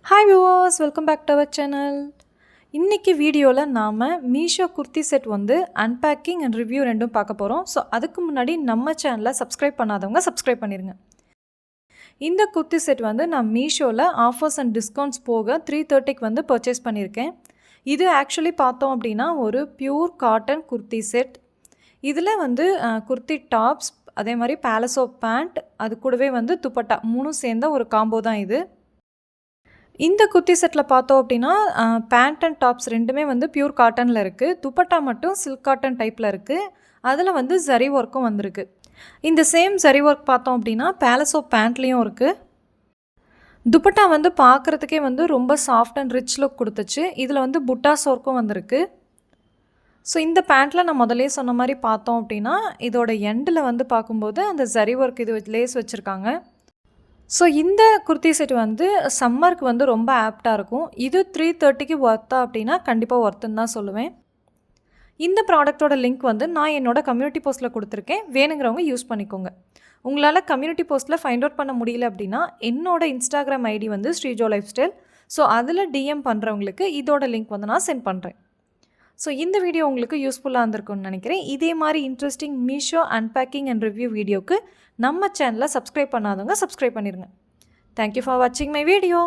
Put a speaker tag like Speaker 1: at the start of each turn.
Speaker 1: Hi viewers, welcome back to our channel. இன்றைக்கி வீடியோவில் நாம் மீஷோ குர்த்தி செட் வந்து அன்பேக்கிங் அண்ட் ரிவ்யூ ரெண்டும் பார்க்க போகிறோம். ஸோ அதுக்கு முன்னாடி நம்ம சேனலை சப்ஸ்கிரைப் பண்ணாதவங்க சப்ஸ்கிரைப் பண்ணிடுங்க. இந்த குர்த்தி செட் வந்து நான் மீஷோவில் ஆஃபர்ஸ் அண்ட் டிஸ்கவுண்ட்ஸ் போக 330 வந்து பர்ச்சேஸ் பண்ணியிருக்கேன். இது ஆக்சுவலி பார்த்தோம் அப்படின்னா ஒரு பியூர் காட்டன் குர்த்தி செட். இதில் வந்து குர்த்தி டாப்ஸ், அதே மாதிரி பேலசோ பேண்ட், அது கூடவே வந்து துப்பட்டா மூணும் சேர்ந்த ஒரு காம்போ தான் இது. இந்த குர்த்தி செட்டில் பார்த்தோம் அப்படின்னா பேண்ட் அண்ட் டாப்ஸ் ரெண்டுமே வந்து பியூர் காட்டனில் இருக்குது. துப்பட்டா மட்டும் சில்க் காட்டன் டைப்பில் இருக்குது. அதில் வந்து ஜரி ஒர்க்கும் வந்திருக்கு. இந்த சேம் ஜரி ஒர்க் பார்த்தோம் அப்படின்னா பேலசோ பேண்ட்லேயும் இருக்குது. துப்பட்டா வந்து பார்க்குறதுக்கே வந்து ரொம்ப சாஃப்ட் அண்ட் ரிச் லுக் கொடுத்துச்சு. இதில் வந்து புட்டாஸ் ஒர்க்கும் வந்திருக்கு. ஸோ இந்த பேண்ட்டில் நான் முதலே சொன்ன மாதிரி பார்த்தோம் அப்படின்னா இதோட எண்டில் வந்து பார்க்கும்போது அந்த ஜரி ஒர்க் இது லேஸ் வச்சுருக்காங்க. ஸோ இந்த குர்த்தி செட் வந்து சம்மருக்கு வந்து ரொம்ப ஆப்டாக இருக்கும். இது 330க்கு ஒர்த்தா அப்படின்னா கண்டிப்பாக ஒர்த்துன்னு தான் சொல்லுவேன். இந்த ப்ராடக்ட்டோட லிங்க் வந்து நான் என்னோட கம்யூனிட்டி போஸ்ட்டில் கொடுத்துருக்கேன். வேணுங்கிறவங்க யூஸ் பண்ணிக்கோங்க. உங்களால் கம்யூனிட்டி போஸ்ட்டில் ஃபைண்ட் அவுட் பண்ண முடியல அப்படின்னா என்னோட இன்ஸ்டாகிராம் ஐடி வந்து ஸ்ரீஜோ லைஃப் ஸ்டைல். ஸோ அதில் டிஎம் பண்ணுறவங்களுக்கு இதோட லிங்க் வந்து நான் சென்ட் பண்ணுறேன். ஸோ இந்த வீடியோ உங்களுக்கு யூஸ்ஃபுல்லாக இருந்திருக்கும்னு நினைக்கிறேன். இதே மாதிரி interesting Meesho unpacking and review வீடியோக்கு நம்ம சேனலை சப்ஸ்கிரைப் பண்ணாதவங்க சப்ஸ்கிரைப் பண்ணிடுங்க. தேங்க்யூ ஃபார் வாட்சிங் மை வீடியோ.